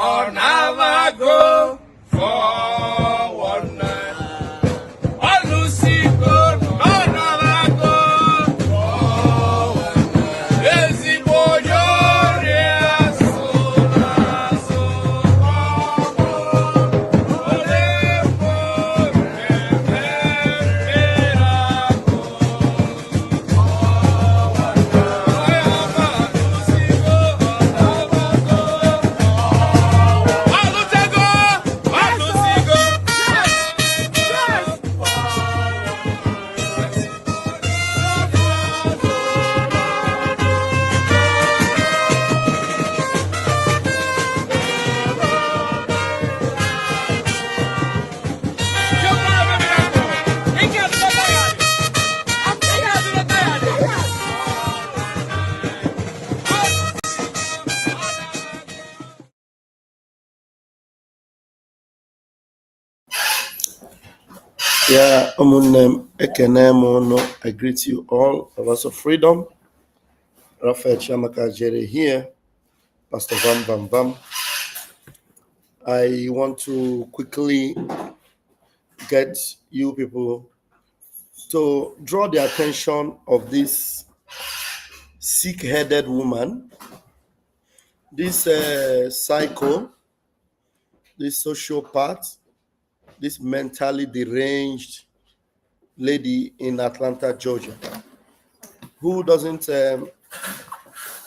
or never go forward now. All Lucifer, or never go forward now. Lazy boy, you're so Yeah, I greet you all. Lovers of freedom. Raphael Chamaka Jere here, Pastor Vam Vam Vam. I want to quickly get you people to draw the attention of this sick-headed woman, this psycho, this sociopath, this mentally deranged lady in Atlanta, Georgia, who doesn't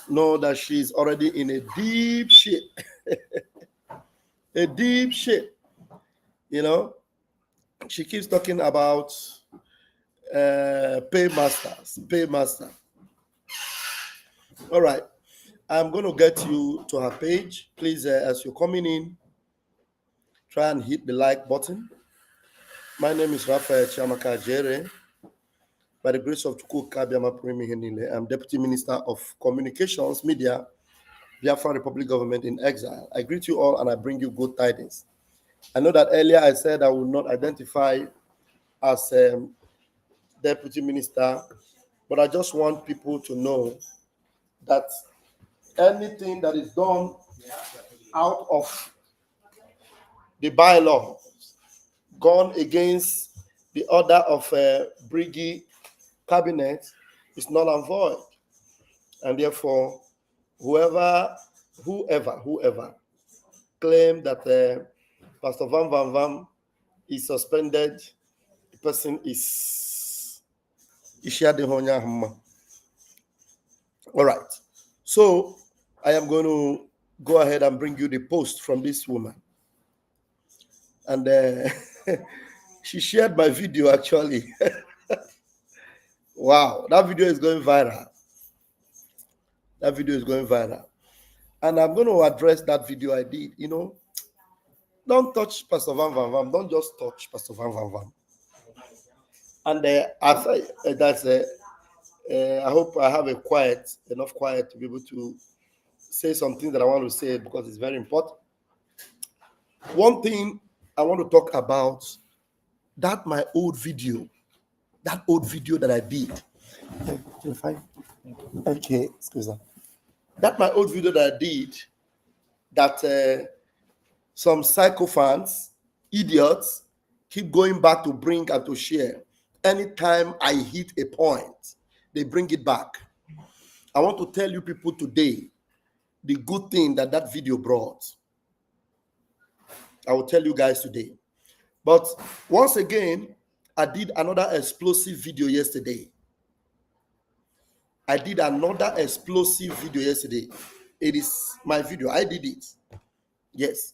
know that she's already in a deep shit. A deep shit. You know, she keeps talking about Paymaster. All right. I'm going to get you to her page. Please, as you're coming in, try and hit the like button. My name is Raphael Chamaka Jere. By the grace of Chukwu Kabiama Primi Henile, I'm Deputy Minister of Communications, Media, Biafra Republic Government in Exile. I greet you all and I bring you good tidings. I know that earlier I said I will not identify as Deputy Minister, but I just want people to know that anything that is done out of the bylaw, gone against the order of Briggy Cabinet, is null and void. And therefore, whoever claim that Pastor Van Van Van is suspended, the person is Ishiadehonya. All right. So I am going to go ahead and bring you the post from this woman. And she shared my video actually. Wow, that video is going viral. That video is going viral. And I'm going to address that video I did. You know, don't touch Pastor Van Van Van. Don't just touch Pastor Van Van Van. And I hope I have enough quiet to be able to say something that I want to say because it's very important. One thing I want to talk about, that my old video that I did. Okay, excuse me. That my old video that I did, that some psychophants, idiots, keep going back to bring and to share. Anytime I hit a point, they bring it back. I want to tell you people today the good thing that video brought. I will tell you guys today. But once again, I did another explosive video yesterday. It is my video. I did it. Yes.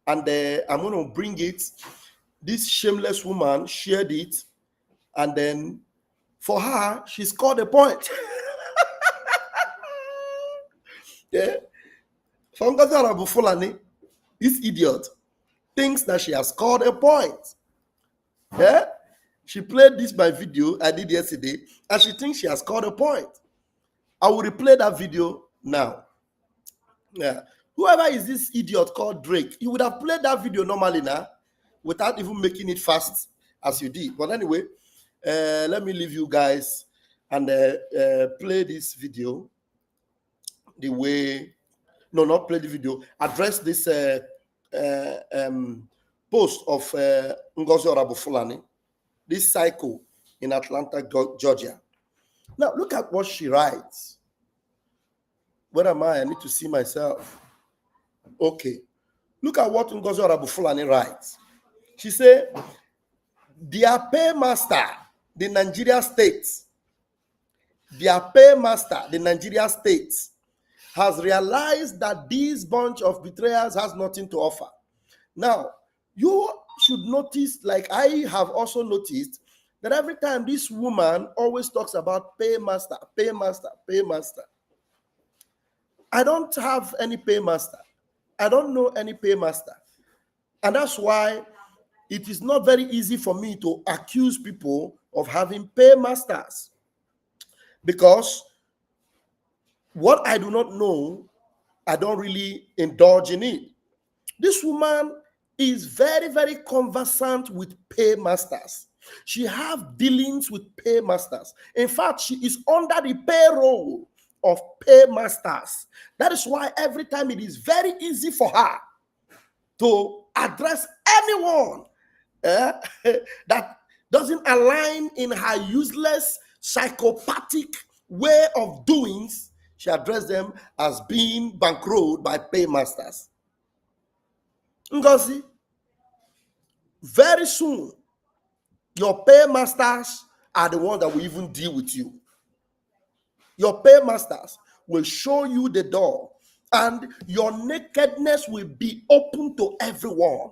And I'm going to bring it. This shameless woman shared it. And then for her, she scored a point. Yeah. This idiot thinks that she has scored a point. Yeah. She played this my video I did yesterday, and she thinks she has scored a point. I will replay that video now. Yeah. Whoever is this idiot called Drake, you would have played that video normally now, without even making it fast as you did. But anyway, let me leave you guys and play this video the way no, not play the video, address this post of Ngozi Orabufulani, this Phsycho in Atlanta, Georgia. Now, look at what she writes. Where am I? I need to see myself. Okay. Look at what Ngozi Orabufulani writes. She said, their paymaster, the Nigeria state, has realized that this bunch of betrayers has nothing to offer. Now, you should notice, like I have also noticed, that every time this woman always talks about paymaster, paymaster, paymaster. I don't have any paymaster. I don't know any paymaster. And that's why it is not very easy for me to accuse people of having paymasters. Because what I do not know, I don't really indulge in it. This woman is very, very conversant with paymasters. She has dealings with paymasters. In fact, she is under the payroll of paymasters. That is why every time it is very easy for her to address anyone that doesn't align in her useless psychopathic way of doings. She addressed them as being bankrolled by paymasters. Ngozi, very soon, your paymasters are the ones that will even deal with you. Your paymasters will show you the door, and your nakedness will be open to everyone.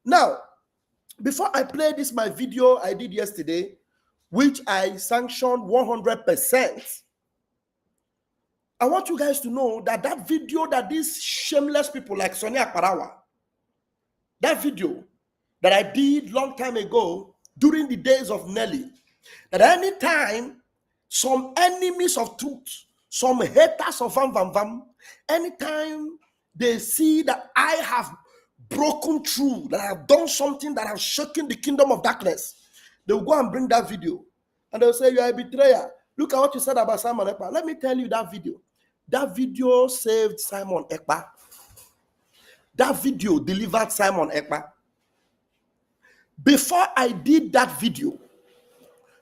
Now, before I play this, my video I did yesterday, which I sanctioned 100%, I want you guys to know that that video that these shameless people like Sonia Akparawa, that video that I did long time ago during the days of Nelly, that anytime some enemies of truth, some haters of Vam, anytime they see that I have broken through, that I have done something that has shaken the kingdom of darkness, they will go and bring that video and they'll say, you are a betrayer. Look at what you said about Simon Ekpa. Let me tell you that video. That video saved Simon Ekpa. That video delivered Simon Ekpa. Before I did that video,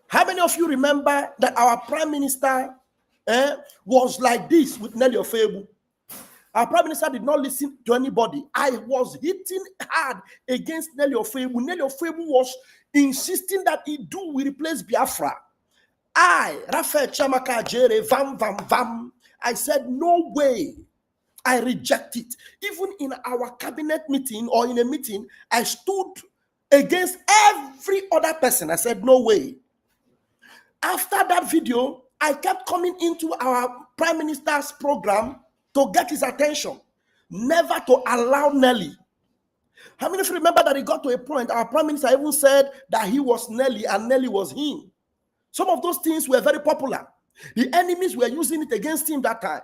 how many of you remember that our prime minister was like this with Nelly Ofebu? Our prime minister did not listen to anybody. I was hitting hard against Nelly Ofebu. Nelly Ofebu was insisting that he will replace Biafra. I, Raphael Chiamaka Ajere, Vam, I said, no way. I reject it. Even in our cabinet meeting or in a meeting, I stood against every other person. I said, no way. After that video, I kept coming into our prime minister's program to get his attention, never to allow Nelly. How many of you remember that it got to a point, our prime minister even said that he was Nelly and Nelly was him? Some of those things were very popular. The enemies were using it against him that time.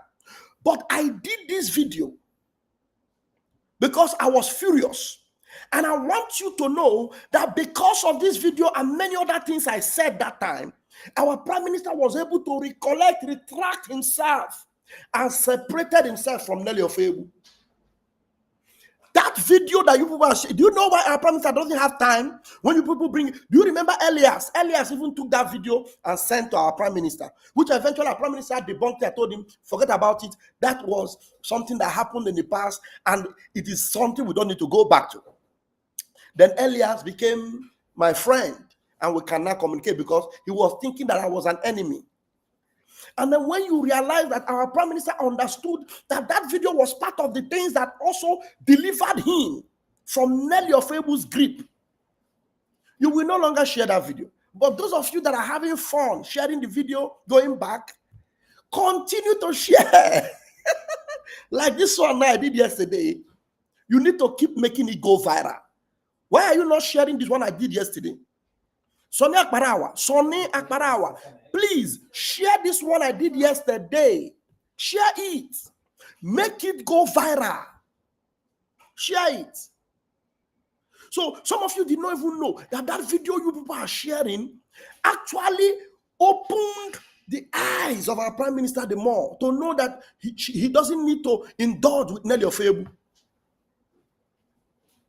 But I did this video because I was furious. And I want you to know that because of this video and many other things I said that time, our prime minister was able to retract himself, and separated himself from Nelly Ofebu. That video that you people are, do you know why our prime minister doesn't have time? When you people bring, do you remember Elias? Elias even took that video and sent to our prime minister, which eventually our prime minister debunked. I told him, forget about it. That was something that happened in the past, and it is something we don't need to go back to. Then Elias became my friend, and we cannot communicate because he was thinking that I was an enemy. And then when you realize that our prime minister understood that that video was part of the things that also delivered him from Nelly Ofebu's grip, you will no longer share that video. But those of you that are having fun sharing the video, going back, continue to share. Like this one I did yesterday. You need to keep making it go viral. Why are you not sharing this one I did yesterday? Sonny Akparawa, please share this one I did yesterday. Share it. Make it go viral. Share it. So some of you did not even know that that video you people are sharing actually opened the eyes of our Prime Minister the more to know that he doesn't need to indulge with Nelly Ofebu.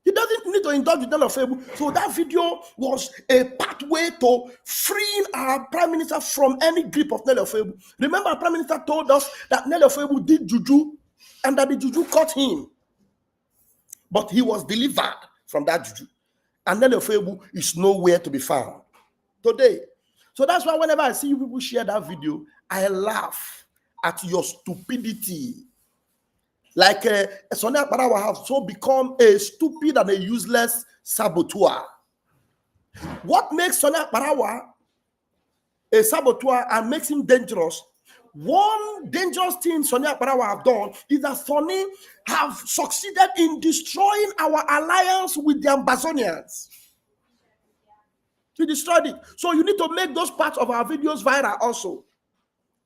He doesn't need to indulge with Nelly Ofebu. So that video was a pathway to freeing our Prime Minister from any grip of Nelly Ofebu. Remember, our Prime Minister told us that Nelly Ofebu did juju and that the juju caught him. But he was delivered from that juju. And Nelly Ofebu is nowhere to be found today. So that's why whenever I see you people share that video, I laugh at your stupidity. Like Sonia Parawa have so become a stupid and a useless saboteur. What makes Sonia Parawa a saboteur and makes him dangerous? One dangerous thing Sonia Parawa have done is that Sonny have succeeded in destroying our alliance with the Ambazonians. He destroyed it. So you need to make those parts of our videos viral also.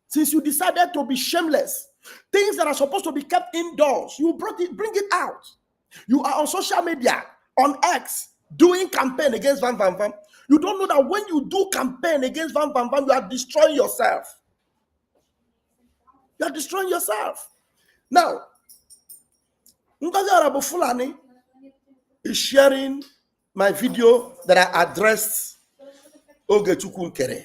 Since you decided to be shameless, things that are supposed to be kept indoors, you bring it out. You are on social media, on X, doing campaign against Van Van Van. You don't know that when you do campaign against Van Van Van, you are destroying yourself. You are destroying yourself. Now, Ngozi Arabufulani is sharing my video that I addressed Ogechukwu Nkere.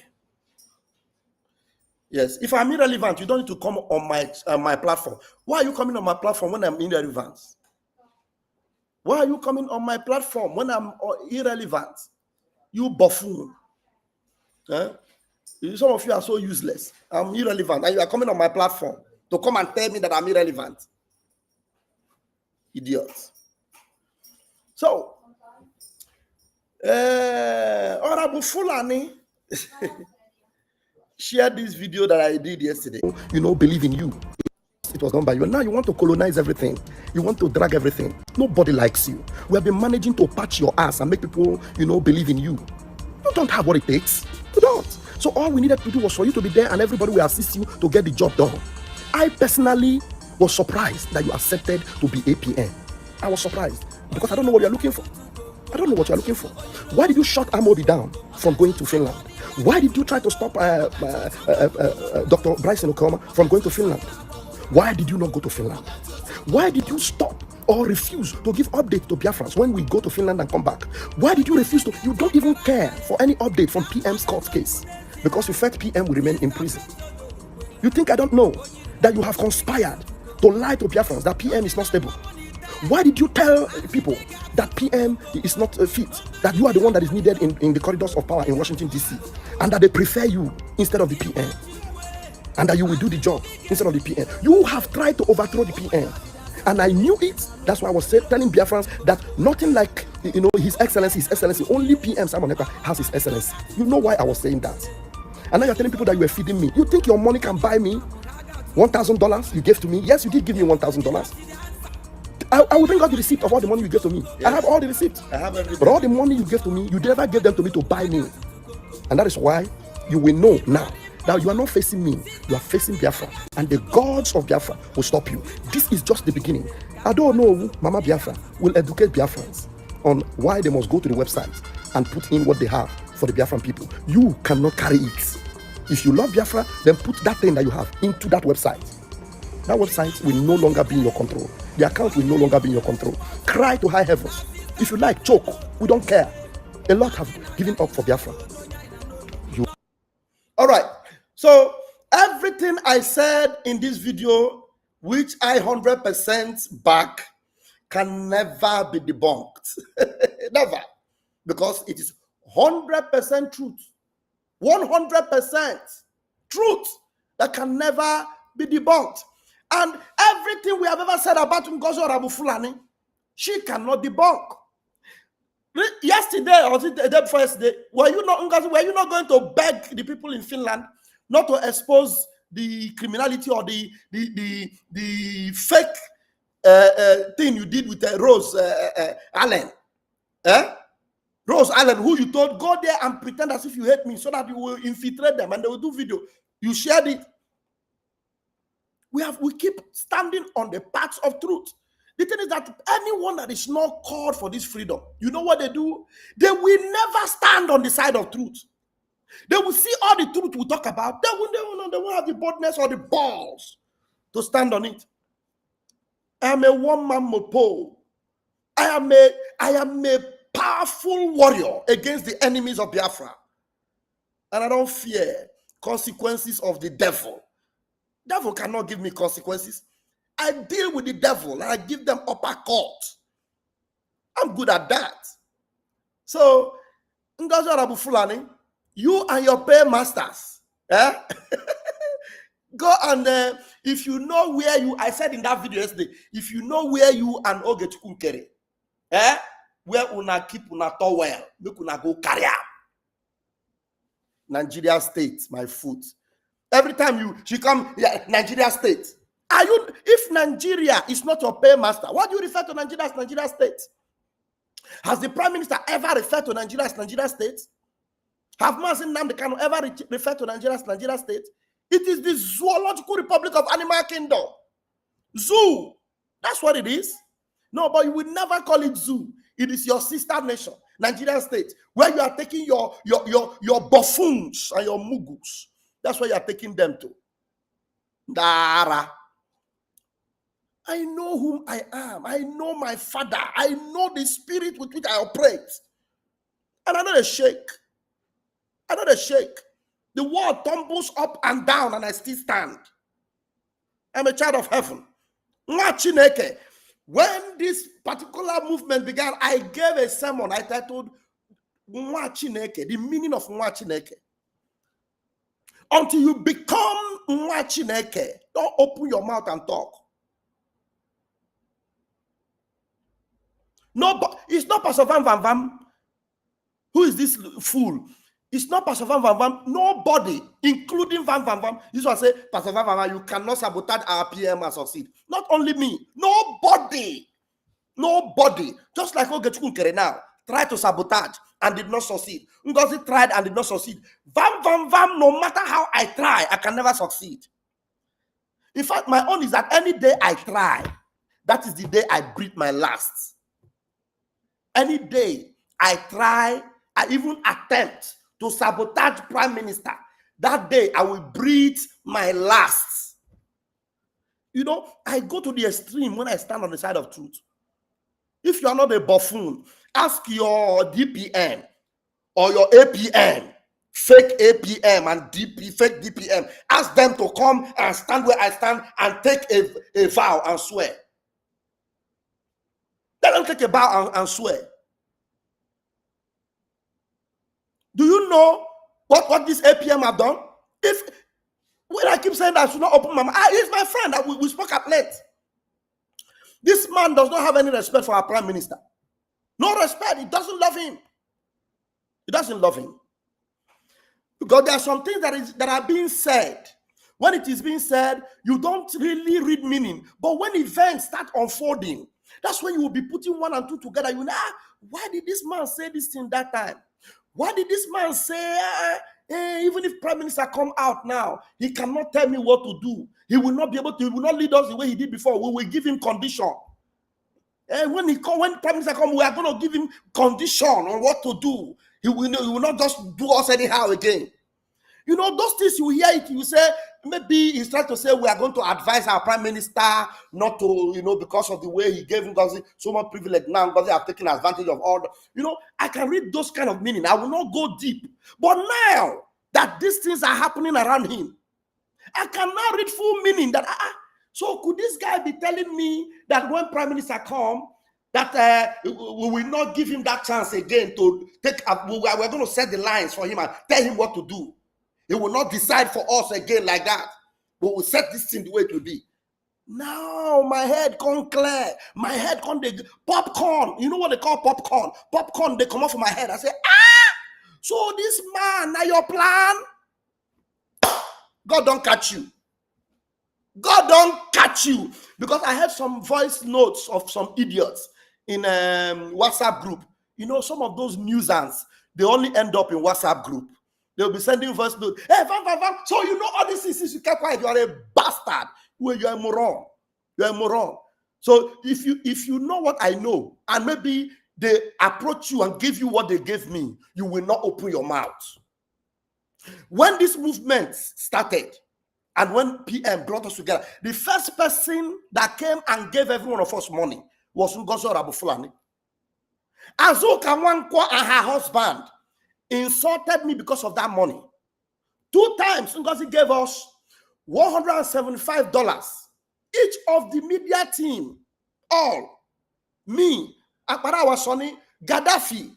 Yes, if I'm irrelevant, you don't need to come on my platform. Why are you coming on my platform when I'm irrelevant? Why are you coming on my platform when I'm irrelevant? You buffoon. Huh? Some of you are so useless. I'm irrelevant, and you are coming on my platform to come and tell me that I'm irrelevant. Idiots. So, Honorable Fulani shared this video that I did yesterday. Believe in you. It was done by you. And now you want to colonize everything. You want to drag everything. Nobody likes you. We have been managing to patch your ass and make people, believe in you. You don't have what it takes. You don't. So all we needed to do was for you to be there and everybody will assist you to get the job done. I personally was surprised that you accepted to be APN. I was surprised because I don't know what you're looking for. I don't know what you're looking for. Why did you shut Amobi down from going to Finland? Why did you try to stop Dr. Bryson Okoma from going to Finland? Why did you not go to Finland? Why did you stop or refuse to give update to Biafrans when we go to Finland and come back? Why did you refuse to? You don't even care for any update from PM's court case because you felt PM will remain in prison. You think I don't know that you have conspired to lie to Biafrans that PM is not stable? Why did you tell people that PM is not fit, that you are the one that is needed in the corridors of power in Washington, D.C., and that they prefer you instead of the PM, and that you will do the job instead of the PM? You have tried to overthrow the PM, and I knew it. That's why I was telling Biafrans that nothing like, His Excellency, only PM Simon Ekpa has His Excellency. You know why I was saying that. And now you're telling people that you were feeding me. You think your money can buy me $1,000 you gave to me? Yes, you did give me $1,000. I will bring out the receipt of all the money you gave to me. Yes. I have all the receipts. I have everything. But all the money you gave to me, you never gave them to me to buy me. And that is why you will know now that you are not facing me. You are facing Biafra. And the gods of Biafra will stop you. This is just the beginning. I don't know, Mama Biafra will educate Biafrans on why they must go to the website and put in what they have for the Biafran people. You cannot carry it. If you love Biafra, then put that thing that you have into that website. That website will no longer be in your control. The account will no longer be in your control. Cry to high heavens. If you like, choke. We don't care. A lot have given up for Biafra. All right. So everything I said in this video, which I 100% back, can never be debunked. Never. Because it is 100% truth. 100% truth that can never be debunked. And everything we have ever said about Ngozi Arabufulani, she cannot debunk. Yesterday, or the day before yesterday, were you not going to beg the people in Finland not to expose the criminality or the fake thing you did with Rose Allen? Rose Allen, who you told, go there and pretend as if you hate me so that you will infiltrate them and they will do video. You shared it. We keep standing on the paths of truth. The thing is that anyone that is not called for this freedom, you know what they do? They will never stand on the side of truth. They will see all the truth we talk about. They won't have the boldness or the balls to stand on it. I am a one-man mopo. I am a powerful warrior against the enemies of Biafra. And I don't fear consequences of the devil. Devil cannot give me consequences. I deal with the devil and I give them upper court. I'm good at that. So, Ngozi Arabu Fulani, you and your paymasters, go and if you know where you, I said in that video yesterday, if you know where you and Ogechukwunkere, where una keep una towel, make una go carry out. Nigeria State, my foot. Every time she come, Nigeria State. Are you? If Nigeria is not your paymaster, what do you refer to Nigeria as Nigeria State? Has the Prime Minister ever referred to Nigeria as Nigeria State? Have Mazin Nnamdi Kanu ever referred to Nigeria as Nigeria State? It is the Zoological Republic of Animal Kingdom. Zoo. That's what it is. No, but you will never call it zoo. It is your sister nation, Nigeria State, where you are taking your buffoons and your mugus. That's where you are taking them to. Dara. I know whom I am. I know my father. I know the spirit with which I operate. And I'm not a shake. I'm not a shake. The world tumbles up and down and I still stand. I'm a child of heaven. When this particular movement began, I gave a sermon I titled the meaning of Nwachineke. Until you become Nwachineke, don't open your mouth and talk. No, but it's not Pastor Van Van Van. Who is this fool? It's not Pastor Van Van Van. Nobody, including Van Van Van. This one say, Pastor Van Van Van, you cannot sabotage our PM and succeed. Not only me. Nobody. Nobody. Just like Ogechukwunkere now, tried to sabotage and did not succeed. Ngozi tried and did not succeed. Van Van Van, no matter how I try, I can never succeed. In fact, my own is that any day I try, that is the day I breathe my last. Any day I try, I even attempt to sabotage Prime Minister, that day I will breathe my last. You know, I go to the extreme when I stand on the side of truth. If you are not a buffoon, ask your DPM or your APM, fake APM and fake DPM. Ask them to come and stand where I stand and take a vow and swear. Let them take a vow and swear. Do you know what this APM have done? When I keep saying that I should not open my mouth, he's my friend. We spoke at length. This man does not have any respect for our Prime Minister. No respect. He doesn't love him. He doesn't love him. Because there are some things that are being said. When it is being said, you don't really read meaning. But when events start unfolding, that's when you will be putting one and two together. You know, why did this man say this thing that time? Why did this man say, even if Prime Minister come out now, he cannot tell me what to do. He will not be able to, he will not lead us the way he did before. We will give him condition. And when Prime Minister come, we are going to give him condition on what to do. He will not just do us anyhow again. You know, those things you hear it, you say, maybe he's trying to say we are going to advise our Prime Minister not to, because of the way he gave him so much privilege now, because they have taken advantage of all the, I can read those kind of meaning. I will not go deep. But now that these things are happening around him, I can now read full meaning that, so could this guy be telling me that when Prime Minister come, that we will not give him that chance again to take, we're going to set the lines for him and tell him what to do. He will not decide for us again like that. We will set this thing the way it will be. Now my head can't clear. My head can't popcorn. You know what they call popcorn? Popcorn, they come off of my head. I say, so this man, now your plan? God don't catch you. God don't catch you. Because I have some voice notes of some idiots in WhatsApp group. Some of those nuisance, they only end up in WhatsApp group. They'll be sending voice notes. Hey, Van. So all these things, you keep quiet. You are a bastard. Well, you are a moron. You are a moron. So if you know what I know, and maybe they approach you and give you what they gave me, you will not open your mouth. When this movement started, and when PM brought us together, the first person that came and gave every one of us money was Ngozi Orabufulani. Azuka Nwankwo and her husband insulted me because of that money. 2 times Ngozi gave us $175. Each of the media team, all, me, Akparawa Sonny, Gaddafi.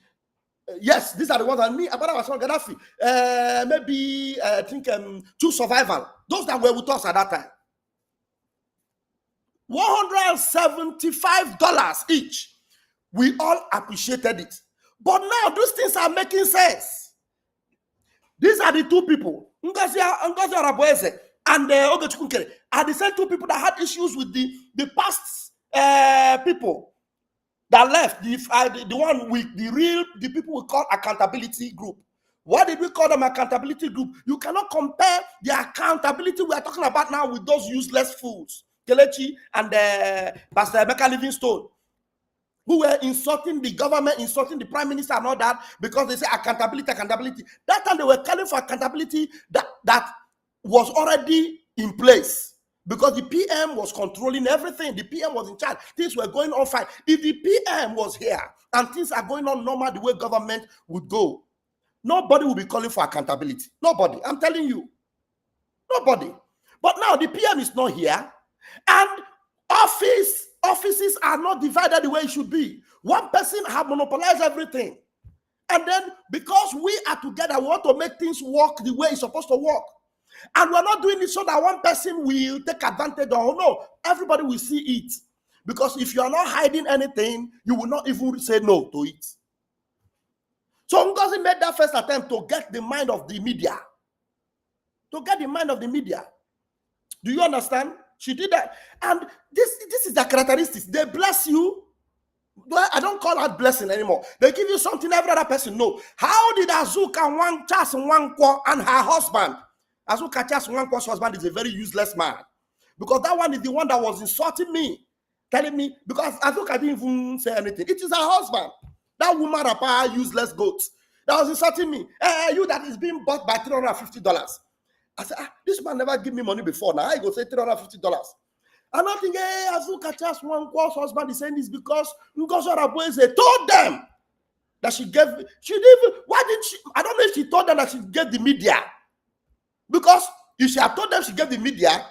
Yes, these are the ones that me, Akparawa Sonny, Gaddafi. Maybe I think True Survival. Those that were with us at that time. $175 each. We all appreciated it. But now those things are making sense. These are the 2 people, Ngozi Orabueze and Ogechukwu Nkere, are the same 2 people that had issues with the past people that left, the one with the people we call accountability group. Why did we call them accountability group? You cannot compare the accountability we are talking about now with those useless fools, Kelechi and Pastor Emeka Livingstone, who were insulting the government, insulting the prime minister and all that, because they say accountability. That time they were calling for accountability that was already in place, because the PM was controlling everything. The PM was in charge. Things were going on fine. If the PM was here and things are going on normal the way government would go, nobody will be calling for accountability. Nobody. I'm telling you. Nobody. But now the PM is not here, and offices are not divided the way it should be. One person has monopolized everything. And then because we are together, we want to make things work the way it's supposed to work. And we're not doing it so that one person will take advantage of. No, everybody will see it. Because if you are not hiding anything, you will not even say no to it. So Ngozi made that first attempt to get the mind of the media. To get the mind of the media. Do you understand? She did that. And this is the characteristics. They bless you. I don't call that blessing anymore. They give you something every other person knows. How did Azuka Charles Nwankwo and her husband? Azuka Charles Nwankwo's husband is a very useless man. Because that one is the one that was insulting me. Telling me, because Azuka didn't even say anything. It is her husband. That woman, a useless goat, that was insulting me. You that is being bought by $350. I said, this man never give me money before. Now I go say $350. And I think, Azuka Charles Nwankwo's husband is saying this because Ngozi Orabueze told them that she didn't even, why didn't she? I don't know if she told them that she gave the media. Because if she had told them she gave the media,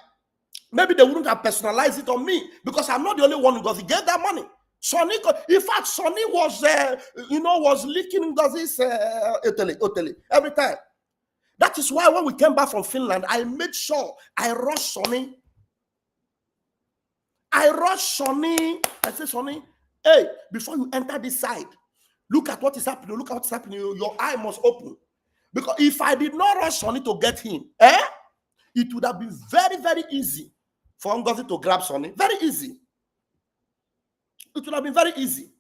maybe they wouldn't have personalized it on me, because I'm not the only one who gave that money. Sonny, in fact, Sonny was, was leaking Ngozi's Otele every time. That is why when we came back from Finland, I made sure I rushed Sonny. I said, Sonny, hey, before you enter this side, look at what is happening. Look at what's happening. Your eye must open. Because if I did not rush Sonny to get him, it would have been very, very easy for Ngozi to grab Sonny. Very easy. It would have been very easy.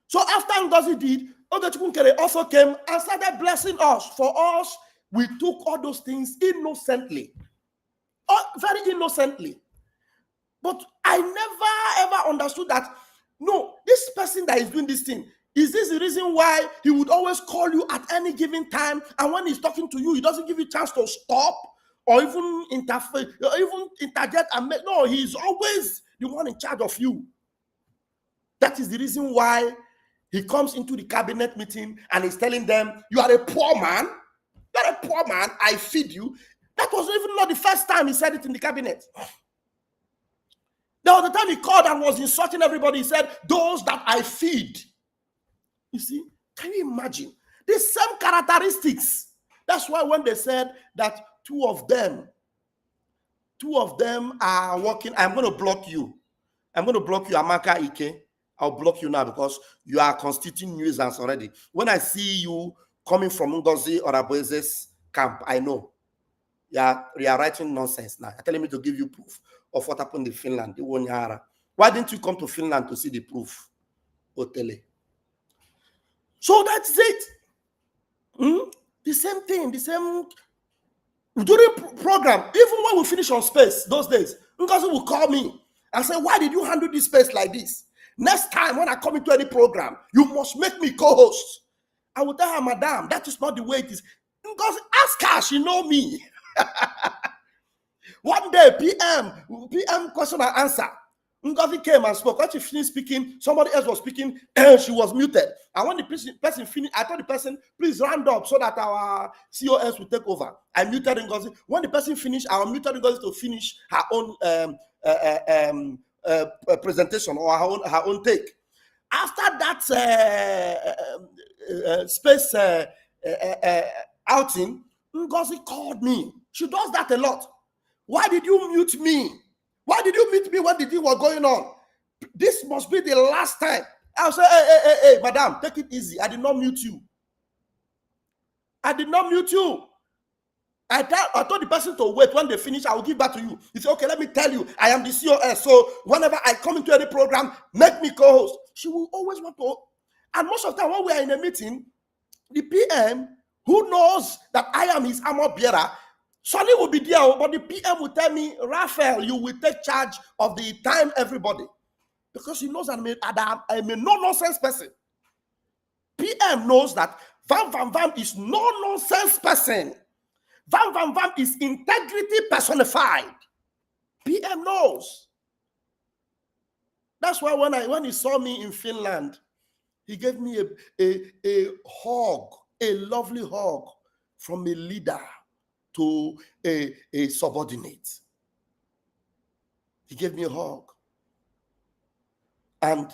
So after Ngozi did, Ogechukwu Nkere also came and started blessing us. For us, we took all those things innocently. Very innocently. But I never ever understood that, no, this person that is doing this thing, is this the reason why he would always call you at any given time, and when he's talking to you, he doesn't give you a chance to stop or even interfere, or even interject and make, no, he's always the one in charge of you. That is the reason why he comes into the cabinet meeting and he's telling them, you are a poor man, you're a poor man, I feed you. That was even not the first time he said it in the cabinet. There was the time he called and was insulting everybody. He said, those that I feed. You see, can you imagine? The same characteristics. That's why when they said that two of them are working, I'm going to block you. I'm going to block you, Amaka Ike. I'll block you now because you are constituting nuisance already. When I see you coming from Ngozi Orabueze's camp, I know. You are writing nonsense now. You're telling me to give you proof of what happened in Finland. Why didn't you come to Finland to see the proof? Otele. So that's it. The same thing, the same. During program, even when we finish on space, those days, Ngozi will call me and say, why did you handle this space like this? Next time when I come into any program, you must make me co-host. I will tell her, madam, that is not the way it is. Because ask her, she know me. One day, PM question and answer. Ngozi came and spoke. When she finished speaking, somebody else was speaking, and she was muted. And when the person finished, I told the person, please round up so that our COS will take over. I muted Ngozi. When the person finished, I muted Ngozi to finish her own presentation or her own take. After that space outing, Ngozi called me. She does that a lot. Why did you mute me? Why did you mute me when the thing was going on? This must be the last time. I'll say, hey, madam, take it easy. I did not mute you. I did not mute you. I told the person to wait. When they finish, I will give back to you. He said, okay, let me tell you, I am the COS. So whenever I come into any program, make me co-host. She will always want to. And most of the time when we are in a meeting, the PM, who knows that I am his armor bearer, Sonny will be there, but the PM will tell me, Raphael, you will take charge of the time, everybody. Because he knows that I'm a no-nonsense person. PM knows that Vam is no-nonsense person. Vam is integrity personified. PM knows. That's why when he saw me in Finland, he gave me a hug, a lovely hug from a leader to a subordinate. He gave me a hug. And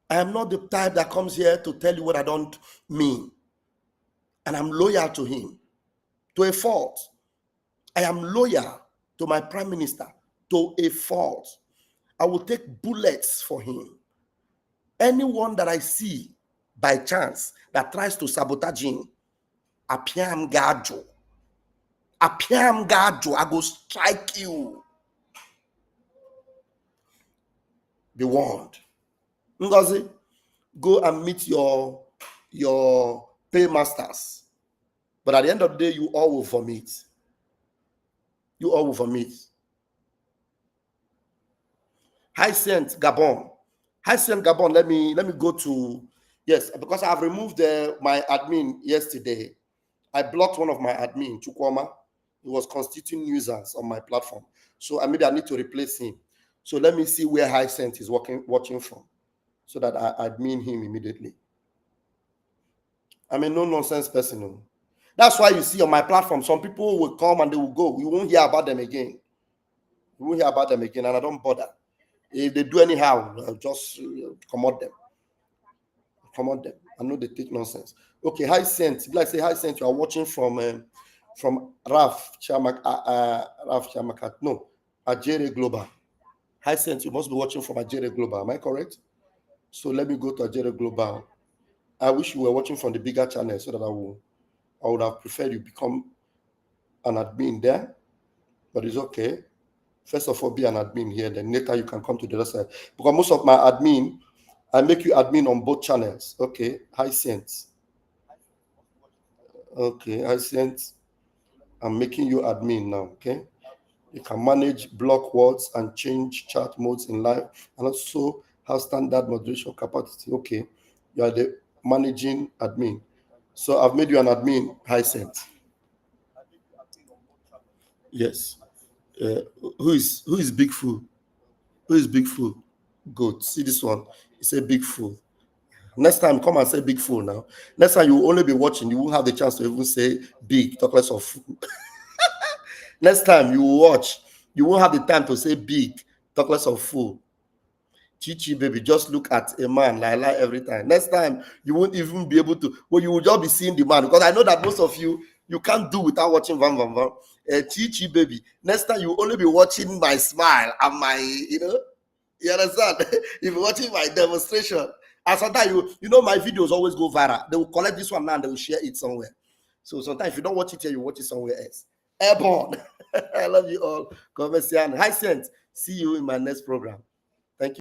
I am not the type that comes here to tell you what I don't mean. And I'm loyal to him to a fault. I am loyal to my prime minister to a fault. I will take bullets for him. Anyone that I see by chance that tries to sabotage him, apiam gajo, I go strike you. Be warned. Ngozi, go and meet your paymasters. But at the end of the day, you all will vomit. You all will vomit. Hyacinth Gabon. Hyacinth Gabon, let me go to, yes, because I've removed my admin yesterday. I blocked one of my admin, Chukwuma. He was constituting nuisance on my platform. So maybe I need to replace him. So let me see where Hyacinth is watching from, so that I admin him immediately. I'm a no-nonsense person. That's why you see on my platform, some people will come and they will go. We won't hear about them again. We won't hear about them again, and I don't bother. If they do anyhow, I'll just commode them. Commode them. I know they take nonsense. Okay, Hyacinth. Like say Hyacinth, you are watching from Raf Chamakat. No, Ajere Global. Hyacinth, you must be watching from Ajere Global. Am I correct? So let me go to Ajere Global. I wish you were watching from the bigger channel, so that I would have preferred you become an admin there, but it's okay. First of all, be an admin here, then later you can come to the other side. Because most of my admin, I make you admin on both channels. Okay, Hyacinth. Okay, Hyacinth, I'm making you admin now, okay? You can manage block words and change chat modes in live, and also have standard moderation capacity. Okay, you are the managing admin. So I've made you an admin, Hyacinth. Yes. Who is Big Fool? Who is Big Fool? Good. See this one. He said Big Fool. Next time, come and say Big Fool now. Next time, you will only be watching. You won't have the chance to even say big, talk less of fool. Next time, you will watch. You won't have the time to say big, talk less of fool. Chichi, baby, just look at a man, lie every time. Next time, you won't even be able to, well, you will just be seeing the man, because I know that most of you can't do without watching Vam. Chichi, baby, next time you will only be watching my smile and my, you understand? You'll be watching my demonstration. And sometimes, my videos always go viral. They will collect this one now and they will share it somewhere. So sometimes if you don't watch it here, you watch it somewhere else. Airborne. I love you all. Conversian. Hyacinth. See you in my next program.